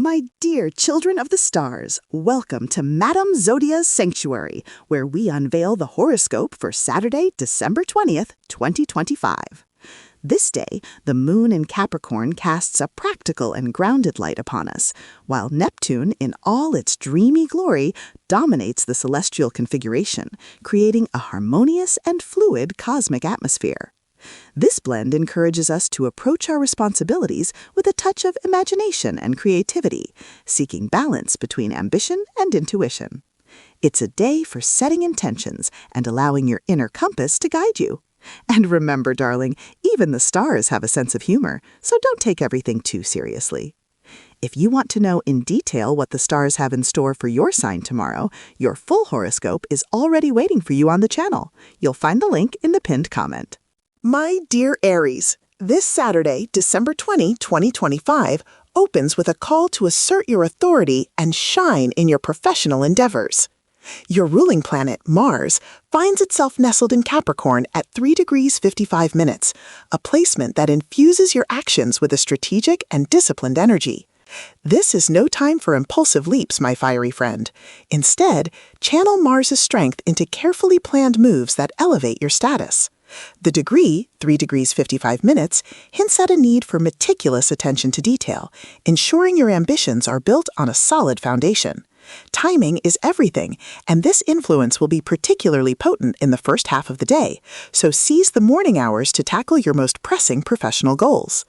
My dear children of the stars, welcome to Madame Zodiac's Sanctuary, where we unveil the horoscope for Saturday, December 20th, 2025. This day, the moon in Capricorn casts a practical and grounded light upon us, while Neptune, in all its dreamy glory, dominates the celestial configuration, creating a harmonious and fluid cosmic atmosphere. This blend encourages us to approach our responsibilities with a touch of imagination and creativity, seeking balance between ambition and intuition. It's a day for setting intentions and allowing your inner compass to guide you. And remember, darling, even the stars have a sense of humor, so don't take everything too seriously. If you want to know in detail what the stars have in store for your sign tomorrow, your full horoscope is already waiting for you on the channel. You'll find the link in the pinned comment. My dear Aries, this Saturday, December 20, 2025, opens with a call to assert your authority and shine in your professional endeavors. Your ruling planet, Mars, finds itself nestled in Capricorn at 3 degrees 55 minutes, a placement that infuses your actions with a strategic and disciplined energy. This is no time for impulsive leaps, my fiery friend. Instead, channel Mars's strength into carefully planned moves that elevate your status. The degree, 3 degrees 55 minutes, hints at a need for meticulous attention to detail, ensuring your ambitions are built on a solid foundation. Timing is everything, and this influence will be particularly potent in the first half of the day, so seize the morning hours to tackle your most pressing professional goals.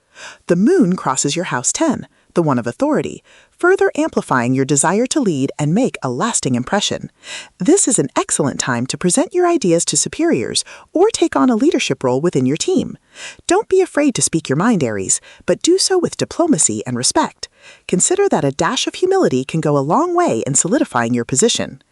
The moon crosses your house 10, the one of authority, further amplifying your desire to lead and make a lasting impression. This is an excellent time to present your ideas to superiors or take on a leadership role within your team. Don't be afraid to speak your mind, Aries, but do so with diplomacy and respect. Consider that a dash of humility can go a long way in solidifying your position.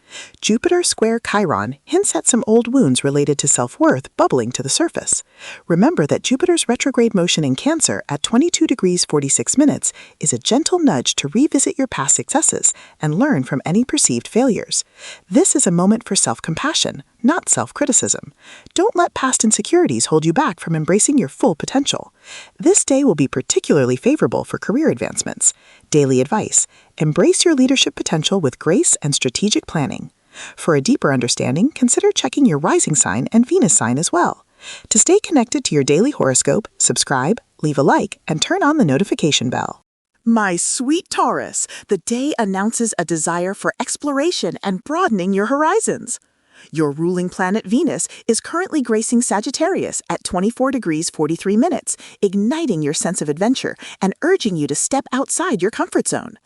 Jupiter square Chiron hints at some old wounds related to self-worth bubbling to the surface. Remember that Jupiter's retrograde motion in Cancer at 22 degrees 46 minutes is a gentle nudge to revisit your past successes and learn from any perceived failures. This is a moment for self-compassion, not self-criticism. Don't let past insecurities hold you back from embracing your full potential. This day will be particularly favorable for career advancements. Daily advice: embrace your leadership potential with grace and strategic planning. For a deeper understanding, consider checking your rising sign and Venus sign as well. To stay connected to your daily horoscope, subscribe, leave a like, and turn on the notification bell. My sweet Taurus, the day announces a desire for exploration and broadening your horizons. Your ruling planet Venus is currently gracing Sagittarius at 24 degrees 43 minutes, igniting your sense of adventure and urging you to step outside your comfort zone.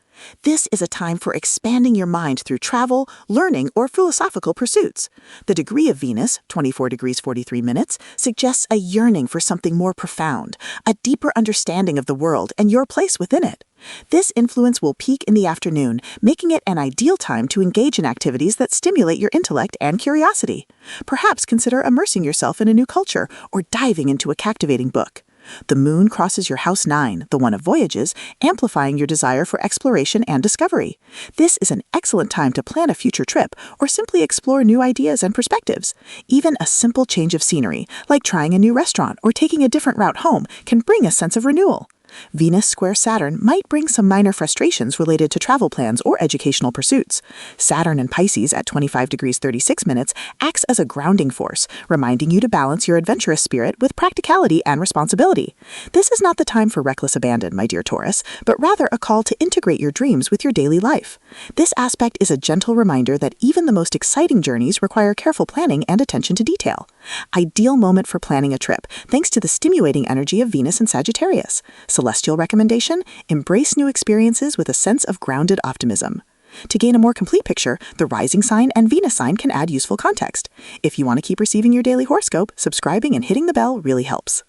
This is a time for expanding your mind through travel, learning, or philosophical pursuits. The degree of Venus, 24 degrees 43 minutes, suggests a yearning for something more profound, a deeper understanding of the world and your place within it. This influence will peak in the afternoon, making it an ideal time to engage in activities that stimulate your intellect and curiosity. Perhaps consider immersing yourself in a new culture or diving into a captivating book. The moon crosses your house 9, the one of voyages, amplifying your desire for exploration and discovery. This is an excellent time to plan a future trip or simply explore new ideas and perspectives. Even a simple change of scenery, like trying a new restaurant or taking a different route home, can bring a sense of renewal. Venus square Saturn might bring some minor frustrations related to travel plans or educational pursuits. Saturn in Pisces at 25 degrees 36 minutes acts as a grounding force, reminding you to balance your adventurous spirit with practicality and responsibility. This is not the time for reckless abandon, my dear Taurus, but rather a call to integrate your dreams with your daily life. This aspect is a gentle reminder that even the most exciting journeys require careful planning and attention to detail. Ideal moment for planning a trip, thanks to the stimulating energy of Venus and Sagittarius. Celestial recommendation: embrace new experiences with a sense of grounded optimism. To gain a more complete picture, the rising sign and Venus sign can add useful context. If you want to keep receiving your daily horoscope, subscribing and hitting the bell really helps.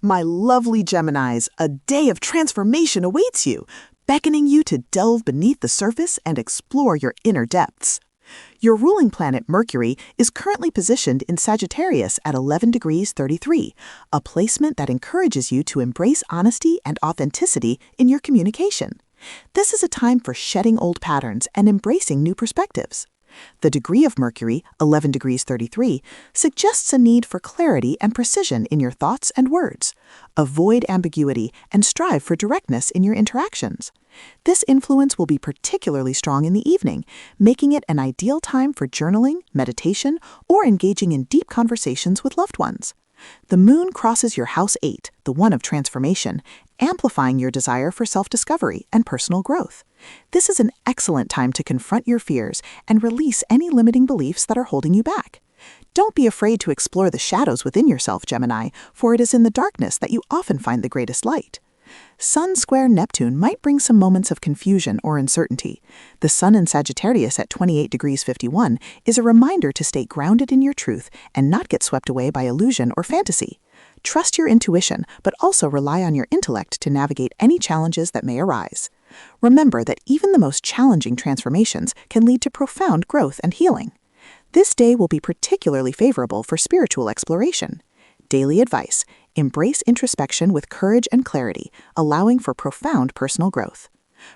My lovely Geminis, a day of transformation awaits you, beckoning you to delve beneath the surface and explore your inner depths. Your ruling planet Mercury is currently positioned in Sagittarius at 11 degrees 33, a placement that encourages you to embrace honesty and authenticity in your communication. This is a time for shedding old patterns and embracing new perspectives. The degree of Mercury, 11 degrees 33, suggests a need for clarity and precision in your thoughts and words. Avoid ambiguity and strive for directness in your interactions. This influence will be particularly strong in the evening, making it an ideal time for journaling, meditation, or engaging in deep conversations with loved ones. The moon crosses your house 8, the one of transformation, amplifying your desire for self-discovery and personal growth. This is an excellent time to confront your fears and release any limiting beliefs that are holding you back. Don't be afraid to explore the shadows within yourself, Gemini, for it is in the darkness that you often find the greatest light. Sun square Neptune might bring some moments of confusion or uncertainty. The Sun in Sagittarius at 28 degrees 51 is a reminder to stay grounded in your truth and not get swept away by illusion or fantasy. Trust your intuition, but also rely on your intellect to navigate any challenges that may arise. Remember that even the most challenging transformations can lead to profound growth and healing. This day will be particularly favorable for spiritual exploration. Daily advice: embrace introspection with courage and clarity, allowing for profound personal growth.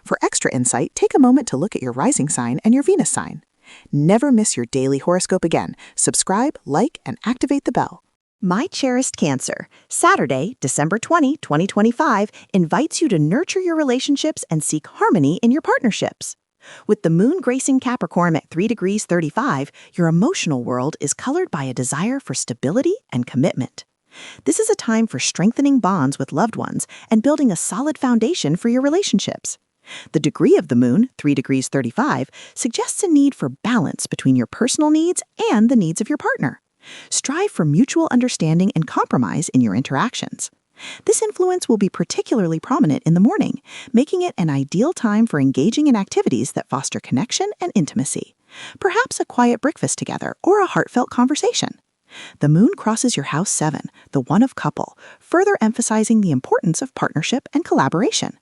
For extra insight, take a moment to look at your rising sign and your Venus sign. Never miss your daily horoscope again. Subscribe, like, and activate the bell. My cherished Cancer, Saturday, December 20, 2025, invites you to nurture your relationships and seek harmony in your partnerships. With the moon gracing Capricorn at 3 degrees 35, your emotional world is colored by a desire for stability and commitment. This is a time for strengthening bonds with loved ones and building a solid foundation for your relationships. The degree of the moon, 3 degrees 35, suggests a need for balance between your personal needs and the needs of your partner. Strive for mutual understanding and compromise in your interactions. This influence will be particularly prominent in the morning, making it an ideal time for engaging in activities that foster connection and intimacy. Perhaps a quiet breakfast together or a heartfelt conversation. The moon crosses your house 7, the one of couple, further emphasizing the importance of partnership and collaboration.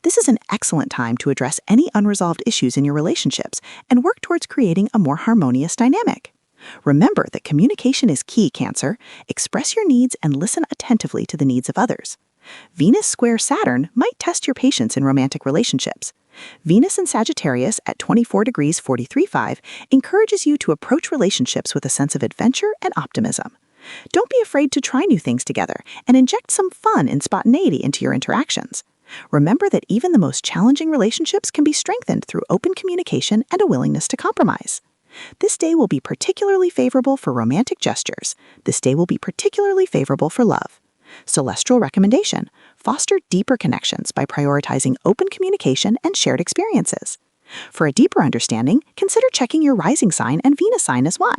This is an excellent time to address any unresolved issues in your relationships and work towards creating a more harmonious dynamic. Remember that communication is key, Cancer. Express your needs and listen attentively to the needs of others. Venus square Saturn might test your patience in romantic relationships. Venus in Sagittarius at 24 degrees 43.5 encourages you to approach relationships with a sense of adventure and optimism. Don't be afraid to try new things together and inject some fun and spontaneity into your interactions. Remember that even the most challenging relationships can be strengthened through open communication and a willingness to compromise. This day will be particularly favorable for romantic gestures. This day will be particularly favorable for love. Celestial recommendation: foster deeper connections by prioritizing open communication and shared experiences. For a deeper understanding, consider checking your rising sign and Venus sign as well.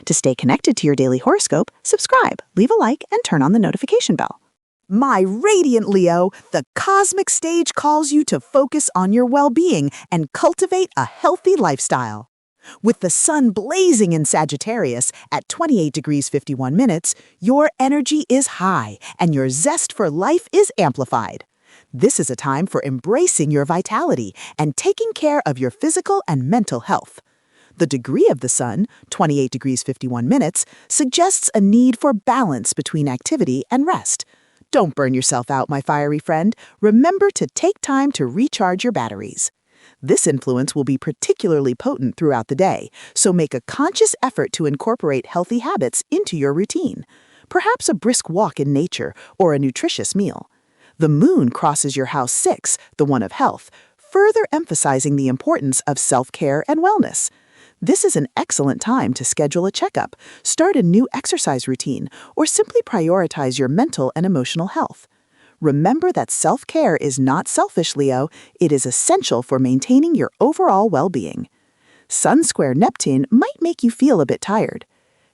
To stay connected to your daily horoscope, subscribe, leave a like, and turn on the notification bell. My radiant Leo, the cosmic stage calls you to focus on your well-being and cultivate a healthy lifestyle. With the sun blazing in Sagittarius at 28 degrees 51 minutes, your energy is high and your zest for life is amplified. This is a time for embracing your vitality and taking care of your physical and mental health. The degree of the sun, 28 degrees 51 minutes, suggests a need for balance between activity and rest. Don't burn yourself out, my fiery friend. Remember to take time to recharge your batteries. This influence will be particularly potent throughout the day, so make a conscious effort to incorporate healthy habits into your routine. Perhaps a brisk walk in nature or a nutritious meal. The moon crosses your house 6, the one of health, further emphasizing the importance of self-care and wellness. This is an excellent time to schedule a checkup, start a new exercise routine, or simply prioritize your mental and emotional health. Remember that self-care is not selfish, Leo. It is essential for maintaining your overall well-being. Sun square Neptune might make you feel a bit tired.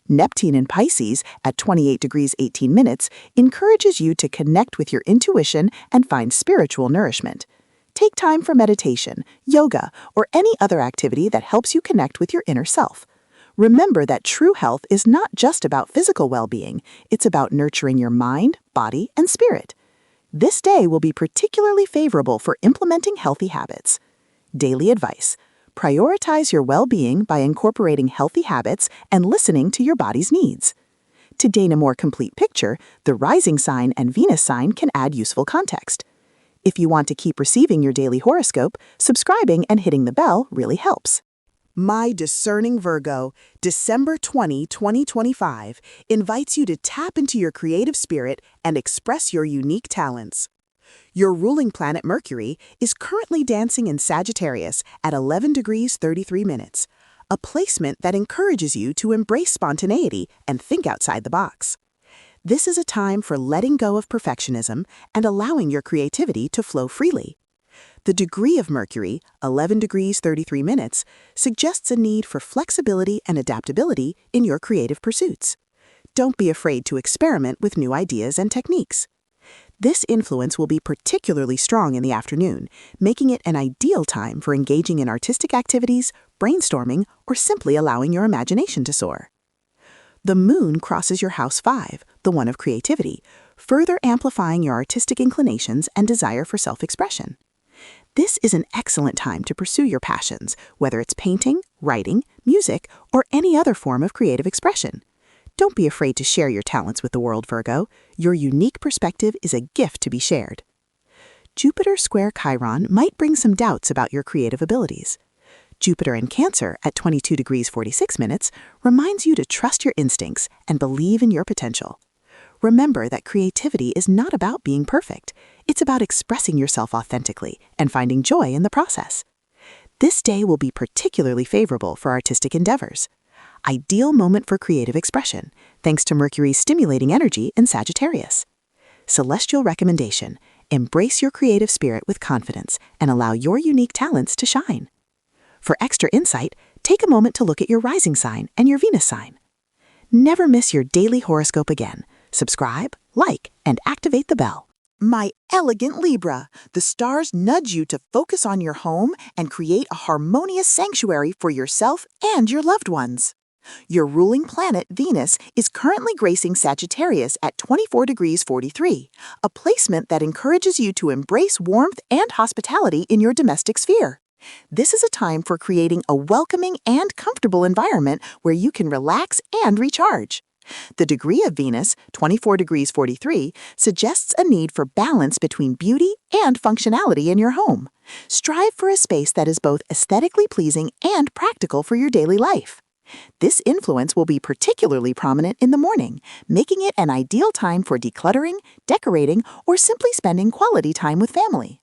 Neptune in Pisces at 28 degrees 18 minutes encourages you to connect with your intuition and find spiritual nourishment. Take time for meditation, yoga, or any other activity that helps you connect with your inner self. Remember that true health is not just about physical well-being. It's about nurturing your mind, body, and spirit. This day will be particularly favorable for implementing healthy habits. Daily advice: prioritize your well-being by incorporating healthy habits and listening to your body's needs. To gain a more complete picture, the rising sign and Venus sign can add useful context. If you want to keep receiving your daily horoscope, subscribing and hitting the bell really helps. My discerning Virgo, December 20, 2025, invites you to tap into your creative spirit and express your unique talents. Your ruling planet Mercury is currently dancing in Sagittarius at 11 degrees 33 minutes, a placement that encourages you to embrace spontaneity and think outside the box. This is a time for letting go of perfectionism and allowing your creativity to flow freely. The degree of Mercury, 11 degrees 33 minutes, suggests a need for flexibility and adaptability in your creative pursuits. Don't be afraid to experiment with new ideas and techniques. This influence will be particularly strong in the afternoon, making it an ideal time for engaging in artistic activities, brainstorming, or simply allowing your imagination to soar. The moon crosses your house 5, the one of creativity, further amplifying your artistic inclinations and desire for self-expression. This is an excellent time to pursue your passions, whether it's painting, writing, music, or any other form of creative expression. Don't be afraid to share your talents with the world, Virgo. Your unique perspective is a gift to be shared. Jupiter square Chiron might bring some doubts about your creative abilities. Jupiter in Cancer at 22 degrees 46 minutes reminds you to trust your instincts and believe in your potential. Remember that creativity is not about being perfect. It's about expressing yourself authentically and finding joy in the process. This day will be particularly favorable for artistic endeavors. Ideal moment for creative expression, thanks to Mercury's stimulating energy in Sagittarius. Celestial recommendation: embrace your creative spirit with confidence and allow your unique talents to shine. For extra insight, take a moment to look at your rising sign and your Venus sign. Never miss your daily horoscope again. Subscribe, like, and activate the bell. My elegant Libra, the stars nudge you to focus on your home and create a harmonious sanctuary for yourself and your loved ones. Your ruling planet, Venus, is currently gracing Sagittarius at 24 degrees 43, a placement that encourages you to embrace warmth and hospitality in your domestic sphere. This is a time for creating a welcoming and comfortable environment where you can relax and recharge. The degree of Venus, 24 degrees 43, suggests a need for balance between beauty and functionality in your home. Strive for a space that is both aesthetically pleasing and practical for your daily life. This influence will be particularly prominent in the morning, making it an ideal time for decluttering, decorating, or simply spending quality time with family.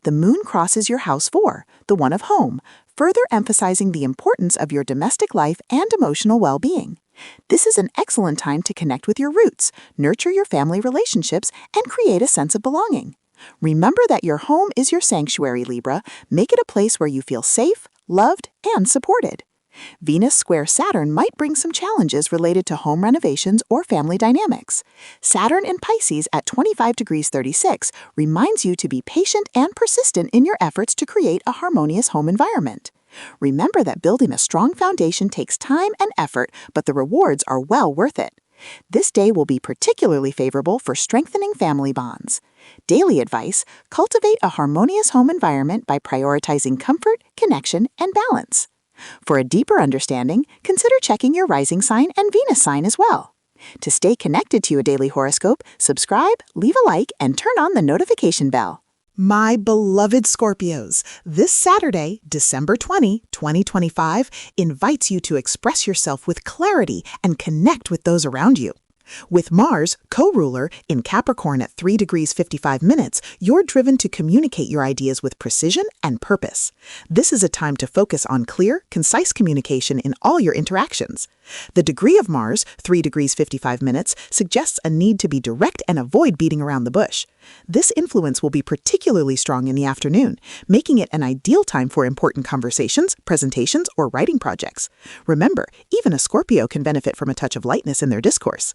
The moon crosses your house 4, the one of home, further emphasizing the importance of your domestic life and emotional well-being. This is an excellent time to connect with your roots, nurture your family relationships, and create a sense of belonging. Remember that your home is your sanctuary, Libra. Make it a place where you feel safe, loved, and supported. Venus square Saturn might bring some challenges related to home renovations or family dynamics. Saturn in Pisces at 25 degrees 36 reminds you to be patient and persistent in your efforts to create a harmonious home environment. Remember that building a strong foundation takes time and effort, but the rewards are well worth it. This day will be particularly favorable for strengthening family bonds. Daily advice: cultivate a harmonious home environment by prioritizing comfort, connection, and balance. For a deeper understanding, consider checking your rising sign and Venus sign as well. To stay connected to your daily horoscope, subscribe, leave a like, and turn on the notification bell. My beloved Scorpios, this Saturday, December 20, 2025, invites you to express yourself with clarity and connect with those around you. With Mars, co-ruler, in Capricorn at 3 degrees 55 minutes, you're driven to communicate your ideas with precision and purpose. This is a time to focus on clear, concise communication in all your interactions. The degree of Mars, 3 degrees 55 minutes, suggests a need to be direct and avoid beating around the bush. This influence will be particularly strong in the afternoon, making it an ideal time for important conversations, presentations, or writing projects. Remember, even a Scorpio can benefit from a touch of lightness in their discourse.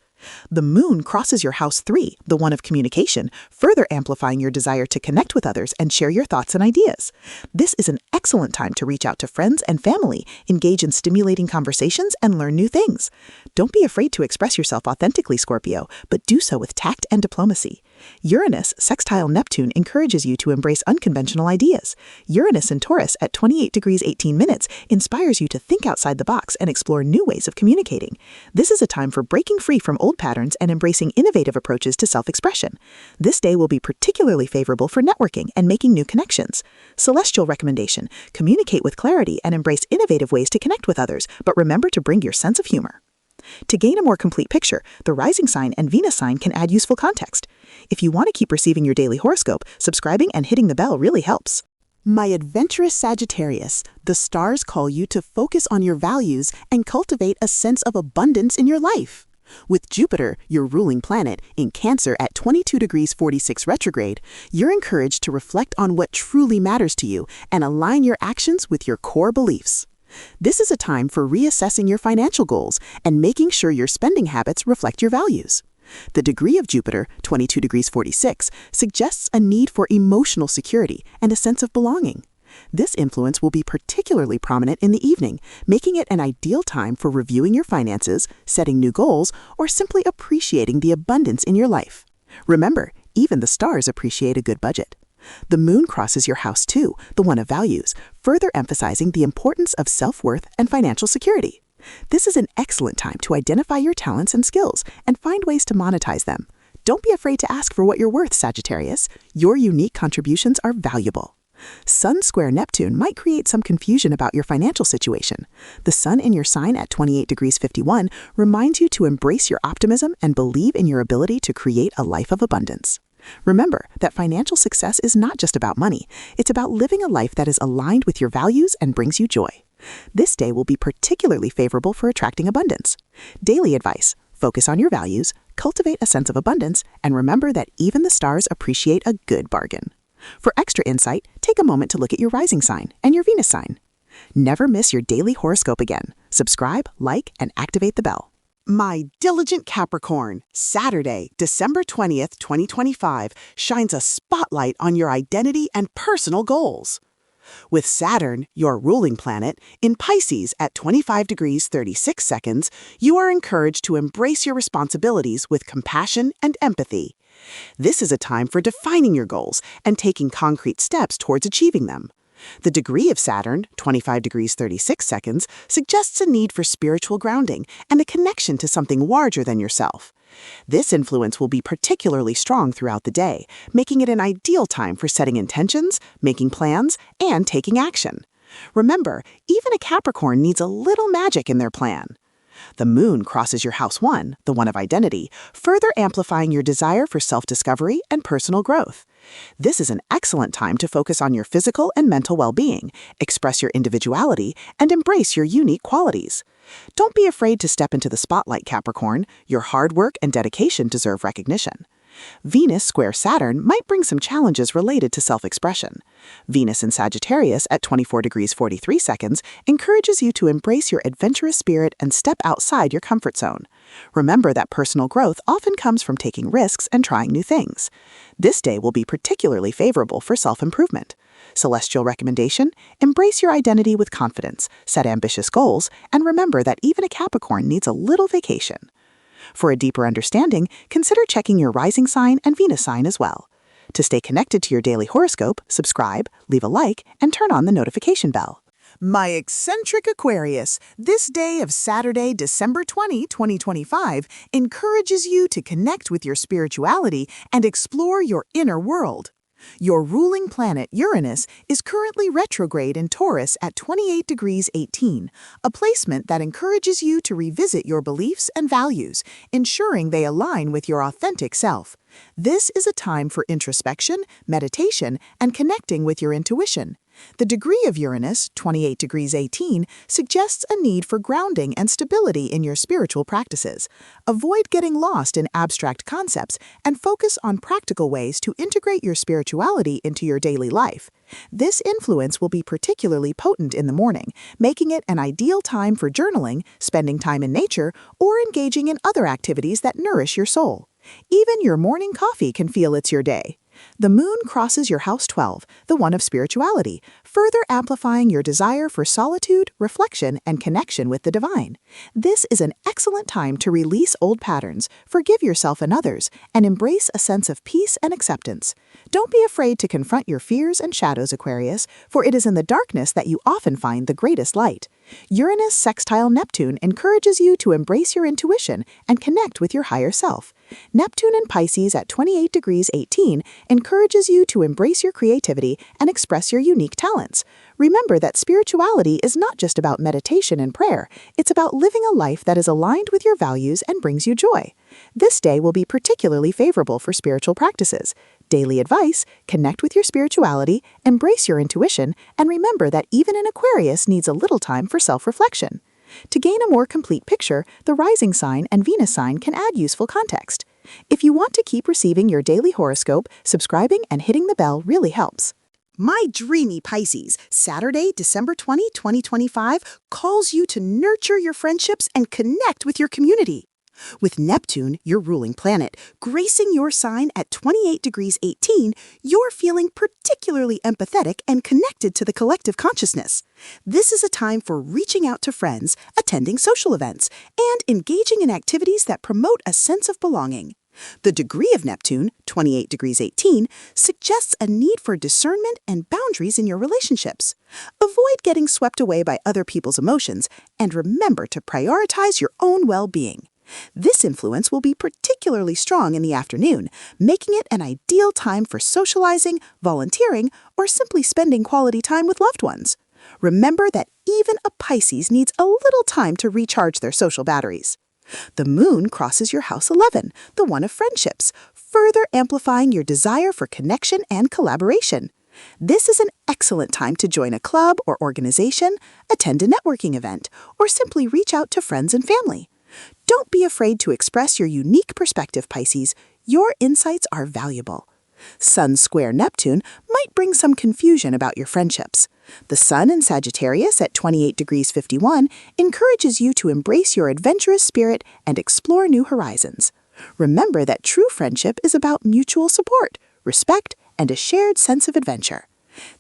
The moon crosses your house 3, the one of communication, further amplifying your desire to connect with others and share your thoughts and ideas. This is an excellent time to reach out to friends and family, engage in stimulating conversations, and learn new things. Don't be afraid to express yourself authentically, Scorpio, but do so with tact and diplomacy. Uranus, sextile Neptune, encourages you to embrace unconventional ideas. Uranus in Taurus at 28 degrees 18 minutes inspires you to think outside the box and explore new ways of communicating. This is a time for breaking free from old patterns and embracing innovative approaches to self-expression. This day will be particularly favorable for networking and making new connections. Celestial recommendation: communicate with clarity and embrace innovative ways to connect with others, but remember to bring your sense of humor. To gain a more complete picture, the rising sign and Venus sign can add useful context. If you want to keep receiving your daily horoscope, subscribing and hitting the bell really helps. My adventurous Sagittarius, the stars call you to focus on your values and cultivate a sense of abundance in your life. With Jupiter, your ruling planet, in Cancer at 22 degrees 46 retrograde, you're encouraged to reflect on what truly matters to you and align your actions with your core beliefs. This is a time for reassessing your financial goals and making sure your spending habits reflect your values. The degree of Jupiter, 22 degrees 46, suggests a need for emotional security and a sense of belonging. This influence will be particularly prominent in the evening, making it an ideal time for reviewing your finances, setting new goals, or simply appreciating the abundance in your life. Remember, even the stars appreciate a good budget. The moon crosses your house too, the one of values, further emphasizing the importance of self-worth and financial security. This is an excellent time to identify your talents and skills and find ways to monetize them. Don't be afraid to ask for what you're worth, Sagittarius. Your unique contributions are valuable. Sun square Neptune might create some confusion about your financial situation. The sun in your sign at 28 degrees 51 reminds you to embrace your optimism and believe in your ability to create a life of abundance. Remember that financial success is not just about money. It's about living a life that is aligned with your values and brings you joy. This day will be particularly favorable for attracting abundance. Daily advice: focus on your values, cultivate a sense of abundance, and remember that even the stars appreciate a good bargain. For extra insight, take a moment to look at your rising sign and your Venus sign. Never miss your daily horoscope again. Subscribe, like, and activate the bell. My diligent Capricorn, Saturday, December 20th, 2025, shines a spotlight on your identity and personal goals. With Saturn, your ruling planet, in Pisces at 25 degrees 36 seconds, you are encouraged to embrace your responsibilities with compassion and empathy. This is a time for defining your goals and taking concrete steps towards achieving them. The degree of Saturn, 25 degrees 36 seconds, suggests a need for spiritual grounding and a connection to something larger than yourself. This influence will be particularly strong throughout the day, making it an ideal time for setting intentions, making plans, and taking action. Remember, even a Capricorn needs a little magic in their plan. The moon crosses your house 1, the one of identity, further amplifying your desire for self-discovery and personal growth. This is an excellent time to focus on your physical and mental well-being, express your individuality, and embrace your unique qualities. Don't be afraid to step into the spotlight, Capricorn. Your hard work and dedication deserve recognition. Venus square Saturn might bring some challenges related to self-expression. Venus in Sagittarius at 24 degrees 43 seconds encourages you to embrace your adventurous spirit and step outside your comfort zone. Remember that personal growth often comes from taking risks and trying new things. This day will be particularly favorable for self-improvement. Celestial recommendation: embrace your identity with confidence, set ambitious goals, and remember that even a Capricorn needs a little vacation. For a deeper understanding, consider checking your rising sign and Venus sign as well. To stay connected to your daily horoscope, subscribe, leave a like, and turn on the notification bell. My eccentric Aquarius, this day of Saturday, December 20, 2025, encourages you to connect with your spirituality and explore your inner world. Your ruling planet, Uranus, is currently retrograde in Taurus at 28 degrees 18, a placement that encourages you to revisit your beliefs and values, ensuring they align with your authentic self. This is a time for introspection, meditation, and connecting with your intuition. The degree of Uranus, 28 degrees 18, suggests a need for grounding and stability in your spiritual practices. Avoid getting lost in abstract concepts and focus on practical ways to integrate your spirituality into your daily life. This influence will be particularly potent in the morning, making it an ideal time for journaling, spending time in nature, or engaging in other activities that nourish your soul. Even your morning coffee can feel it's your day. The moon crosses your house 12, the one of spirituality, further amplifying your desire for solitude, reflection, and connection with the divine. This is an excellent time to release old patterns, forgive yourself and others, and embrace a sense of peace and acceptance. Don't be afraid to confront your fears and shadows, Aquarius, for it is in the darkness that you often find the greatest light. Uranus sextile Neptune encourages you to embrace your intuition and connect with your higher self. Neptune in Pisces at 28 degrees 18 encourages you to embrace your creativity and express your unique talents. Remember that spirituality is not just about meditation and prayer, it's about living a life that is aligned with your values and brings you joy. This day will be particularly favorable for spiritual practices. Daily advice: connect with your spirituality, embrace your intuition, and remember that even an Aquarius needs a little time for self-reflection. To gain a more complete picture, the rising sign and Venus sign can add useful context. If you want to keep receiving your daily horoscope, subscribing and hitting the bell really helps. My dreamy Pisces, Saturday, December 20, 2025, calls you to nurture your friendships and connect with your community. With Neptune, your ruling planet, gracing your sign at 28 degrees 18, you're feeling particularly empathetic and connected to the collective consciousness. This is a time for reaching out to friends, attending social events, and engaging in activities that promote a sense of belonging. The degree of Neptune, 28 degrees 18, suggests a need for discernment and boundaries in your relationships. Avoid getting swept away by other people's emotions, and remember to prioritize your own well-being. This influence will be particularly strong in the afternoon, making it an ideal time for socializing, volunteering, or simply spending quality time with loved ones. Remember that even a Pisces needs a little time to recharge their social batteries. The moon crosses your house 11, the one of friendships, further amplifying your desire for connection and collaboration. This is an excellent time to join a club or organization, attend a networking event, or simply reach out to friends and family. Don't be afraid to express your unique perspective, Pisces. Your insights are valuable. Sun square Neptune might bring some confusion about your friendships. The Sun in Sagittarius at 28 degrees 51 encourages you to embrace your adventurous spirit and explore new horizons. Remember that true friendship is about mutual support, respect, and a shared sense of adventure.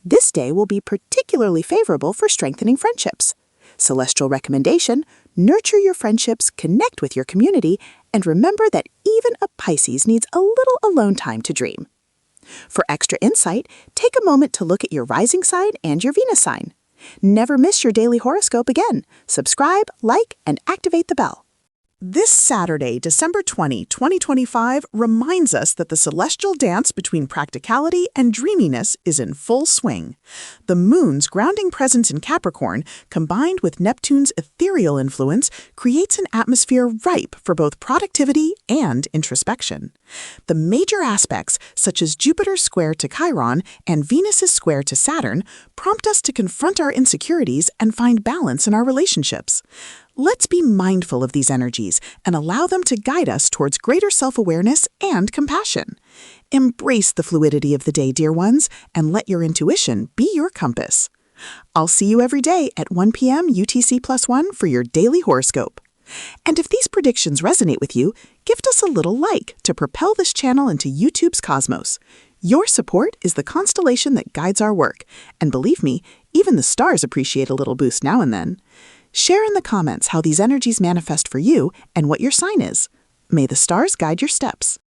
This day will be particularly favorable for strengthening friendships. Celestial recommendation: nurture your friendships, connect with your community, and remember that even a Pisces needs a little alone time to dream. For extra insight, take a moment to look at your rising sign and your Venus sign. Never miss your daily horoscope again. Subscribe, like, and activate the bell. This Saturday, December 20, 2025, reminds us that the celestial dance between practicality and dreaminess is in full swing. The moon's grounding presence in Capricorn, combined with Neptune's ethereal influence, creates an atmosphere ripe for both productivity and introspection. The major aspects, such as Jupiter's square to Chiron and Venus's square to Saturn, prompt us to confront our insecurities and find balance in our relationships. Let's be mindful of these energies and allow them to guide us towards greater self-awareness and compassion. Embrace the fluidity of the day, dear ones, and let your intuition be your compass. I'll see you every day at 1 p.m. UTC+1 for your daily horoscope. And if these predictions resonate with you, gift us a little like to propel this channel into YouTube's cosmos. Your support is the constellation that guides our work, and believe me, even the stars appreciate a little boost now and then. Share in the comments how these energies manifest for you and what your sign is. May the stars guide your steps.